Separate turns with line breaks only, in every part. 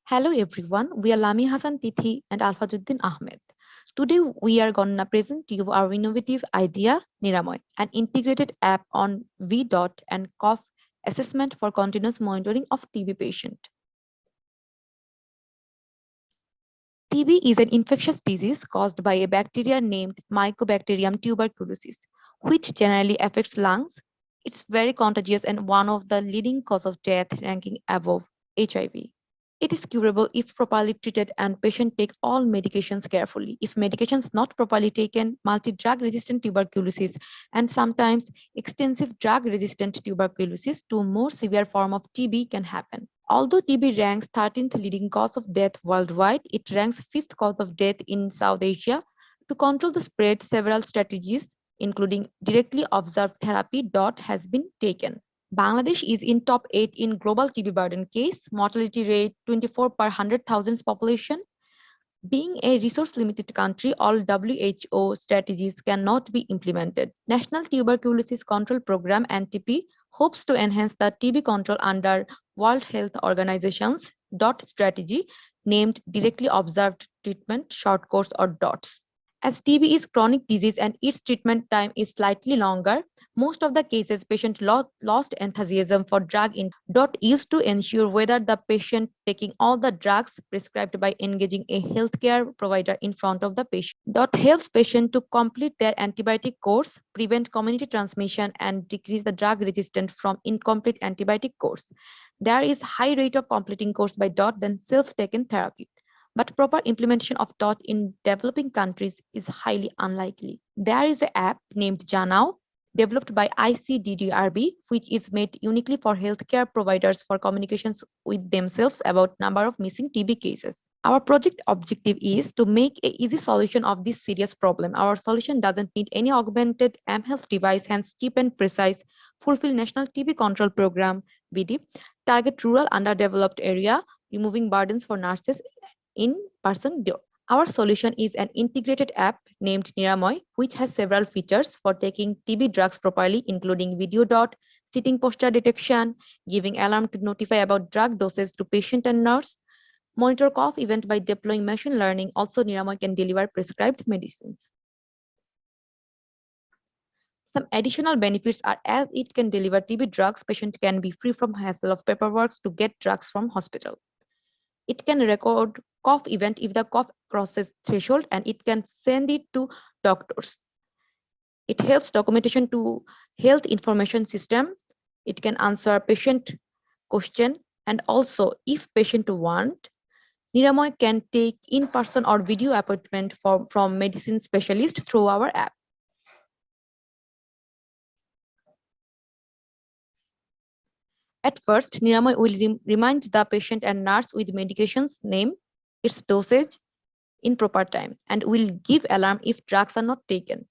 Hello everyone, we are Lami Hassan Tithi and Alfajuddin Ahmed. Today we are gonna present you our innovative idea Niramoy, an integrated app on vDOT and cough assessment for continuous monitoring of TB patient. TB is an infectious disease caused by a bacteria named Mycobacterium tuberculosis, which generally affects lungs. It's very contagious and one of the leading cause of death, ranking above HIV. It is curable if properly treated and patient take all medications carefully. If medications not properly taken, multi-drug resistant tuberculosis and sometimes extensive drug resistant tuberculosis to more severe form of TB can happen. Although TB ranks 13th leading cause of death worldwide, it ranks 5th cause of death in South Asia. To control the spread, several strategies, including directly observed therapy, DOT, has been taken. Bangladesh is in top 8 in global TB burden case, mortality rate 24 per 100,000 population. Being a resource-limited country, all WHO strategies cannot be implemented. National Tuberculosis Control Program (NTP) hopes to enhance the TB control under World Health Organization's DOT strategy, named Directly Observed Treatment Short Course or DOTS. As TB is chronic disease and its treatment time is slightly longer, most of the cases patient lost enthusiasm for drug in DOT used to ensure whether the patient taking all the drugs prescribed by engaging a healthcare provider in front of the patient. DOT helps patient to complete their antibiotic course, prevent community transmission and decrease the drug resistance from incomplete antibiotic course. There is high rate of completing course by DOT than self-taken therapy. But proper implementation of DOT in developing countries is highly unlikely. There is an app named Janao, developed by ICDDRB, which is made uniquely for healthcare providers for communications with themselves about number of missing TB cases. Our project objective is to make a easy solution of this serious problem. Our solution doesn't need any augmented mHealth device, hence cheap and precise, fulfill National TB Control Program (BD), target rural underdeveloped area, removing burdens for nurses in-person. Our solution is an integrated app named Niramoy, which has several features for taking TB drugs properly, including video dot, sitting posture detection, giving alarm to notify about drug doses to patient and nurse, monitor cough event by deploying machine learning. Also, Niramoy can deliver prescribed medicines. Some additional benefits are as it can deliver TB drugs, patient can be free from hassle of paperwork to get drugs from hospital. It can record cough event if the cough crosses threshold and it can send it to doctors. It helps documentation to health information system. It can answer patient question and also if patient want, Niramoy can take in-person or video appointment from medicine specialist through our app. At first, Niramoy will remind the patient and nurse with medication's name, its dosage, in proper time and will give alarm if drugs are not taken.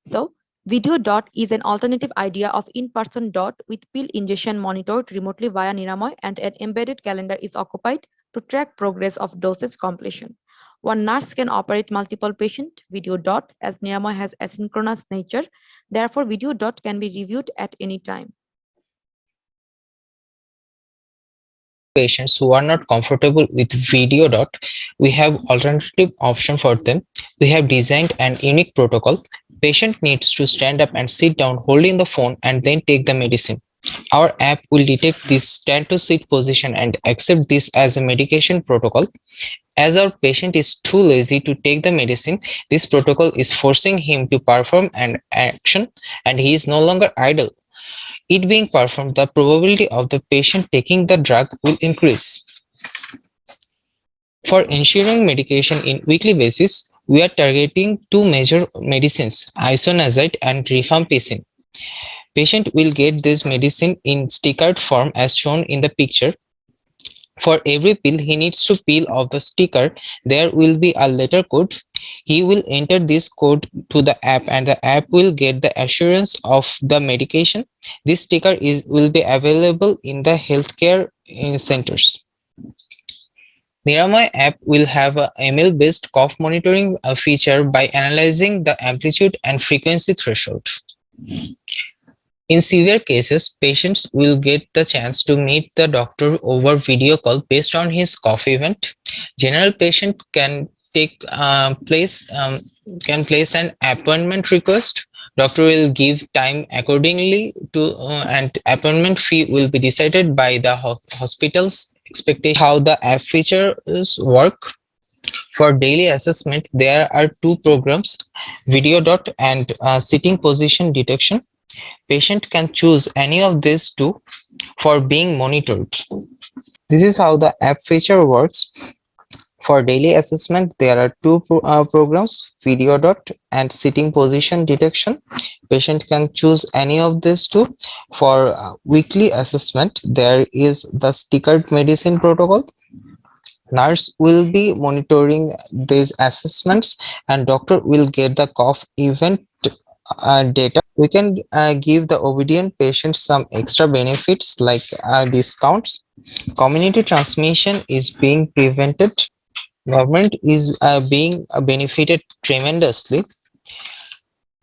So, video dot is an alternative idea of in-person dot with pill ingestion monitored remotely via Niramoy and an embedded calendar is occupied to track progress of dosage completion. One nurse can operate multiple patient video dot as Niramoy has asynchronous nature. Therefore, video dot can be reviewed at any time.
Patients who are not comfortable with video dot, we have alternative option for them. We have designed an unique protocol. Patient needs to stand up and sit down holding the phone and then take the medicine. Our app will detect this stand to sit position and accept this as a medication protocol. As our patient is too lazy to take the medicine, this protocol is forcing him to perform an action and he is no longer idle. It being performed, the probability of the patient taking the drug will increase. For ensuring medication in weekly basis, we are targeting two major medicines, isoniazid and rifampicin. Patient will get this medicine in stickered form as shown in the picture. For every pill he needs to peel off the sticker, there will be a letter code. He will enter this code to the app and the app will get the assurance of the medication. This sticker will be available in the healthcare centers. Niramoy app will have a ML-based cough monitoring feature by analyzing the amplitude and frequency threshold. In severe cases, patients will get the chance to meet the doctor over video call based on his cough event. General patient take place an appointment request. Doctor will give time accordingly to and appointment fee will be decided by the hospital's expectation. How the app features work. For daily assessment, there are two programs, vDOT and sitting position detection. Patient can choose any of these two for being monitored. This is how the app feature works. For daily assessment, there are two programs, vDOT and sitting position detection. Patient can choose any of these two. For weekly assessment, there is the stickered medicine protocol. Nurse will be monitoring these assessments and doctor will get the cough event data. We can give the obedient patients some extra benefits like discounts. Community transmission is being prevented. Government is being benefited tremendously.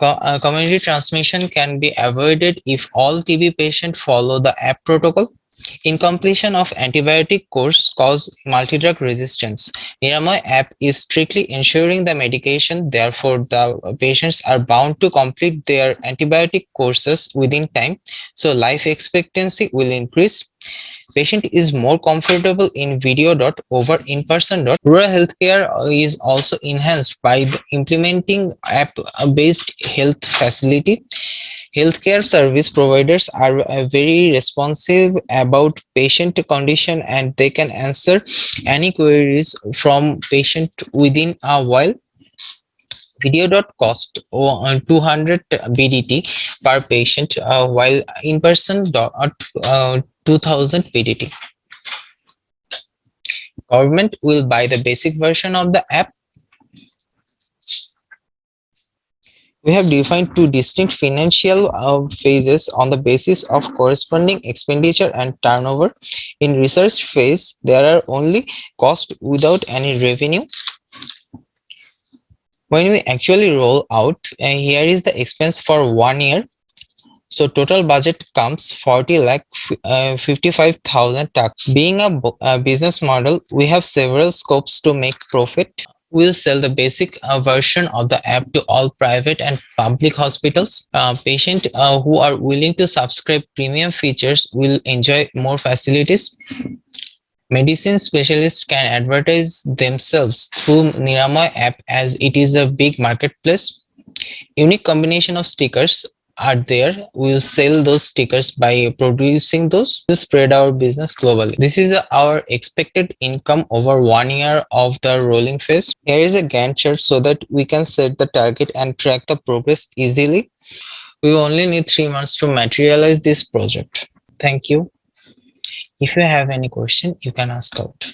Community transmission can be avoided if all TB patients follow the app protocol. Incompletion of antibiotic course cause multidrug resistance. Niramay app is strictly ensuring the medication, therefore the patients are bound to complete their antibiotic courses within time, so life expectancy will increase. Patient is more comfortable in vDOT over in-person. Rural healthcare is also enhanced by implementing app-based health facility. Healthcare service providers are very responsive about patient condition and they can answer any queries from patient within a while. Video cost 200 BDT per patient, while in person 2000 BDT. Government will buy the basic version of the app. We have defined two distinct financial phases on the basis of corresponding expenditure and turnover. In research phase, there are only cost without any revenue. When we actually roll out, here is the expense for 1 year. So total budget comes 40 lakh 55,000 tax. Being a business model, we have several scopes to make profit. We'll sell the basic version of the app to all private and public hospitals. Patients who are willing to subscribe premium features will enjoy more facilities. Medicine specialists can advertise themselves through Niramay app as it is a big marketplace. Unique combination of stickers are there. We'll sell those stickers by producing those to spread our business globally. This is our expected income over 1 year of the rolling phase. Here is a Gantt chart so that we can set the target and track the progress easily. We only need 3 months to materialize this project. Thank you. If you have any question, you can ask out.